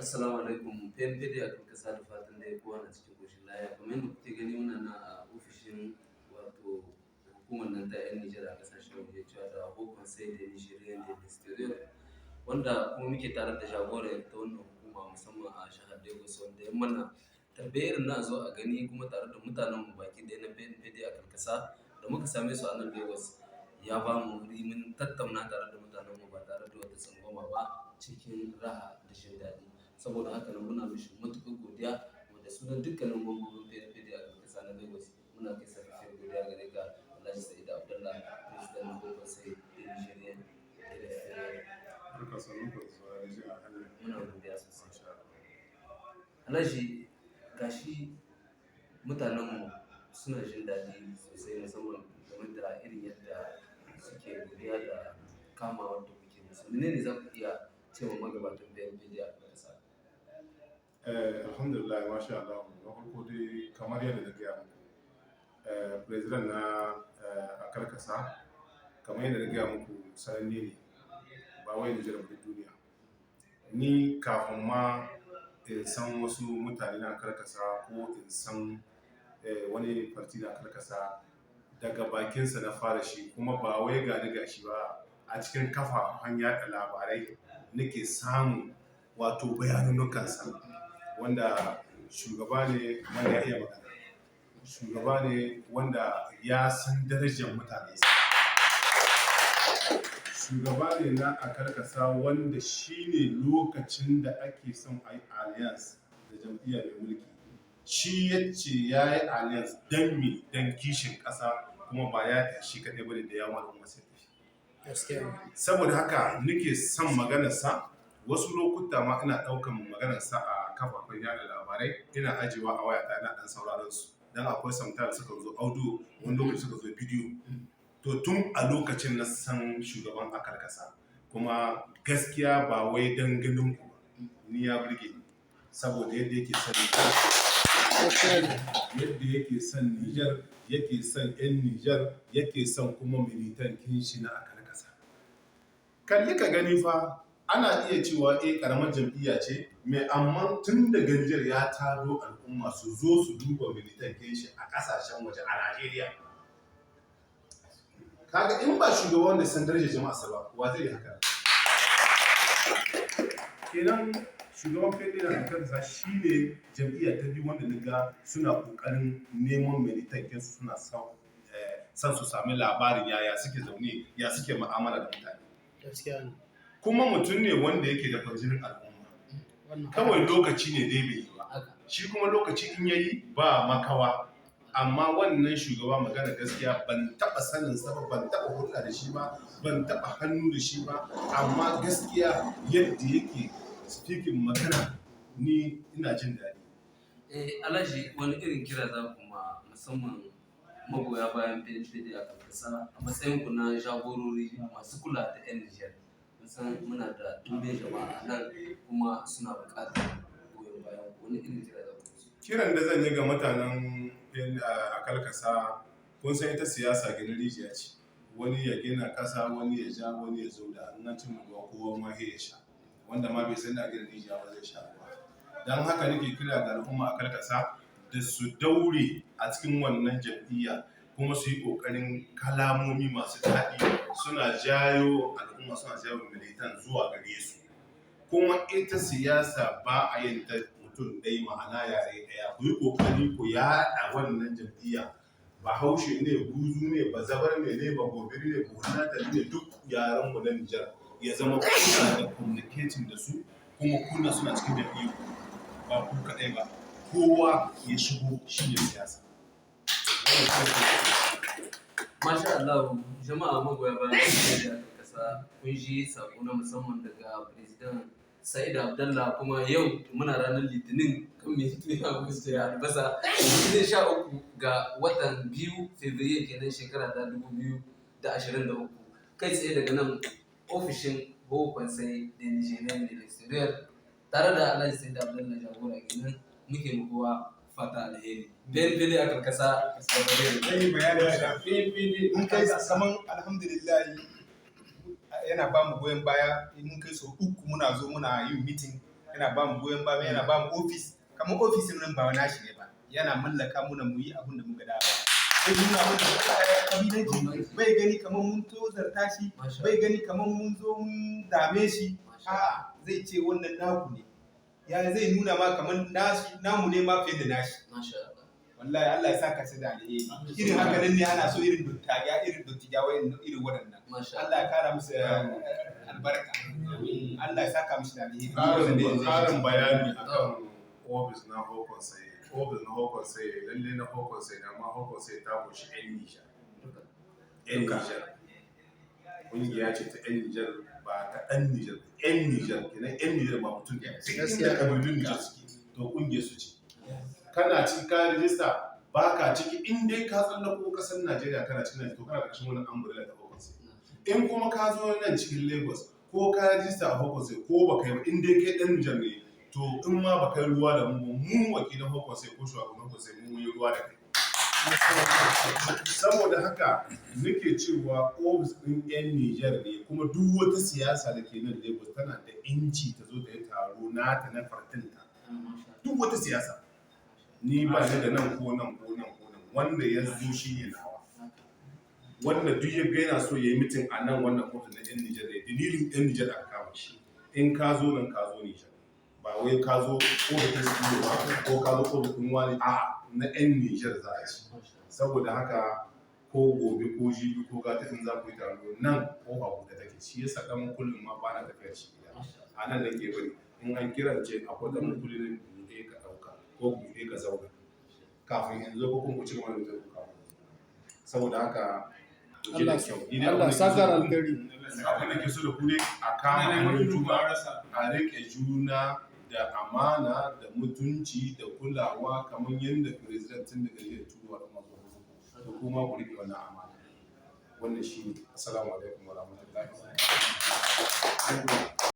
Assalamu alaikum. PNPD a kan kasa da fatan da ya kowa na cikin ƙoshin lafiya. Kamar yadda kuke gani muna na a ofishin wato hukumar nan ta 'yan Nijar a ƙasashen waje cewa da Haut Conseil de Nigérien de l'Extérieur, wanda kuma muke tare da jagoran ta wannan hukuma musamman a jihar Lagos, wanda ya mana tambayar na zo a gani kuma tare da mutanen mu baki ɗaya na PNPD a kan kasa da muka same su a nan Lagos, ya ba mu wuri mun tattauna tare da mutanen mu ba tare da wata tsangwama ba, cikin raha da jin daɗi. Saboda haka nan muna mishi matuƙar godiya, wanda sunan dukkanin mambobin PNPD a kan kasa na Lagos muna kai sarrafiyar godiya gare ka Alhaji Sa'id Abdallah, President na Haut Conseil de Nigérien de l'Extérieur. Muna godiya sosai. Alhaji, gashi mutanenmu suna jin daɗi sosai musamman game da irin yadda suke godiya da kamawar da kuke musu. Menene za ku iya cewa magabatan PNPD a kan kasa? Alhamdulillah, masha Allah. Na farko dai kamar yadda na gaya muku, president na akar kasa kamar yadda na gaya muku sananne ne, ba wai Nijar ba, duniya. Ni kafin ma in san wasu mutane na akar kasa ko in san wani farti na akar kasa, daga bakinsa na fara shi, kuma ba wai gani gashi ba, a cikin kafafen yaɗa labarai nake samun wato bayanunukansa, wanda shugaba ne wanda ya iya magana, shugaba ne wanda ya san darajar mutane, shugaba ne na akar kasa wanda shi ne lokacin da ake son a yi alliance da jam'iyya mai mulki, shi ya ce ya yi alliance don me, don kishin ƙasa, kuma ba ya tashi kaɗai bane da yawon al'umma. Saboda haka nake son maganarsa. Wasu lokuta ma ina ɗaukan maganarsa a kafafen yada labarai, ina ajiyewa a wayata, ina ɗan sauraron su, dan akwai sometimes suka zo audio, wani lokaci suka zo video. To tun a lokacin na san shugaban akar kasa, kuma gaskiya ba wai dan ganin ku ni ya burge ni, saboda yadda yake son yadda yake son Nijar, yake son 'yan Nijar, yake son kuma militan kinshi na akar kasa. Kalli ka gani fa, ana iya cewa karamar jam'iyya ce mai, amma tun da Nijar ya taro al'umma su zo su duba militan kinshi a kasashen waje a Najeriya. Kaga in ba shugaban da san darajar jama'a ba, wa zai yi haka? Kenan shugaban PNPD na akar kasa shi ne jam'iyya ta biyu wanda naga suna kokarin neman militan kinsu, suna son su sami labarin yaya suke zaune, ya suke mu'amala da mutane. Kuma mutum ne wanda yake da farjinin al'umma, kawai lokaci ne dai bai yi ba, shi kuma lokaci in yayi ba makawa. Amma wannan shugaba, magana gaskiya, ban taɓa sanin sa ba, ban taɓa hulɗa da shi ba, ban taɓa hannu da shi ba, amma gaskiya yadda yake speaking magana ni ina jin daɗi. Alhaji, wani irin kira za ku ma musamman magoya bayan PNPD a kan kasa a matsayin ku na jagorori masu kula da 'yan Nijar? Musan muna da ɗumbin jama'a nan kuma suna buƙatar goyon bayan ku. Wani irin kira za ku musu? Kiran da zan yi ga mutanen akar kasa, kun san ita siyasa gina rijiya ce, wani ya gina ƙasa, wani ya ja, wani ya zauda, in an cin ruwa kowa ma ya sha, wanda ma bai san da gina rijiya ba zai sha ruwa. Don haka nake kira ga al'umma akar kasa da su daure a cikin wannan jam'iyya, kuma su yi ƙoƙarin kalamomi masu daɗi, suna jayo al'umma, suna jayo militan zuwa gare su. Kuma ita siyasa ba a yin ta mutum ɗaya, ma'ana yare ɗaya. Ku yi ƙoƙari ku yaɗa wannan jam'iyya. Bahaushe ne, buzu ne, bazabar ne, bagobiri ne, buhunata ne, duk yaren mu na Nijar ya zama kuna da communicating da su, kuma kuna suna cikin jam'iyyu, ba ku kaɗai ba, kowa ya shigo, shi ne siyasa. Masha Allah, jama'a magoya bayan PNPD a kan kasa, kun ji sako na musamman daga President Sa'id Abdallah, kuma yau muna ranar Litinin kan mai tuya Agusta ya albasa, 13 ga watan 2 Fabrairu kenan shekara ta 2023, kai tsaye daga nan ofishin Haut Conseil de Nigérien de l'Extérieur, tare da Alhaji Sa'id Abdallah jagora kenan, muke mukuwa fata alheri. PNPD a kan kasa, bayani da PNPD mun kai kaman alhamdulillah yana ba mu goyon baya, mun kai so uku muna zo muna yin meeting yana ba mu goyon baya, yana ba mu ofis. Kamar ofisin nan ba na shi ne ba, yana mallaka muna mu yi abin da muka da ba. Sai nuna mana kabilanci, bai gani kamar mun tozarta shi, bai gani kamar mun zo mun dame shi. A'a, zai ce wannan naku ne. Ya zai nuna ma kamar namu ne ma fiye da nashi. Wallahi Allah ya saka shi da alheri. Irin haka nan ne ana so irin dottijawa irin waɗannan. Allah ya kara musu albarka. Allah ya saka mishi da alheri. Ƙarin bayani akan ofis na Hokon sai. Ofis na Hokon sai lalle na Hokon sai da ma Hokon sai ta kunshi 'yan Nijar. 'Yan Nijar. Ƙungiya ce ta 'yan Nijar ba ta ɗan Nijar. 'Yan Nijar kenan 'yan Nijar ba mutum ɗaya. Duk inda ƙabilun Nijar suke to ƙungiyar su ce. Kana cikin kayan rijista ba ka ciki in dai ka tsallako ƙasar Najeriya kana cikin Najeriya to kana ƙarshen wani umbrella ta Hokon sai. In kuma ka zo nan cikin Lagos ko ka rijista a Hokon sai ko ba kai ba in dai kai ɗan Nijar ne to in ma ba kai ruwa da mu wakilan Hokon sai ko shugaban Hokon sai mun yi ruwa da kai. Saboda haka nake cewa ofis ɗin 'yan Nijar ne kuma duk wata siyasa da ke nan Lagos tana da inci ta zo da ya taro nata na fartinta. Duk wata siyasa. Ni ba ni da nan ko nan ko nan ko nan wanda ya zo shi ne nawa. Wanda duk ya ga yana so ya yi mitin a nan wannan ofis na 'yan Nijar ne dalilin 'yan Nijar aka kama shi. In ka zo nan ka zo Nijar. Ba wai ka zo ofis ɗin ba ko ka zo ofis ɗin wani a'a na 'yan Nijar za a ci. Saboda haka ko gobe ko jibi ko gata in za ku yi taro nan ko a buɗe take shi yasa ɗan kullum ma ba na tafiyar shi gida a nan da ke bari in an kirance akwai ɗan kullum buɗe ka ɗauka ko buɗe ka zauna kafin yanzu ko kuma ci gaba da zai kuka saboda haka Allah sakar alkhairi abin da ke so da ku ne a kama hannun juna a riƙe juna da amana da mutunci da kulawa kamar yadda firizidantin daga iya turuwa da mazu da kuma ku riƙe wannan amana wannan shi ne assalamu alaikum wa rahmatullahi wa barakatuh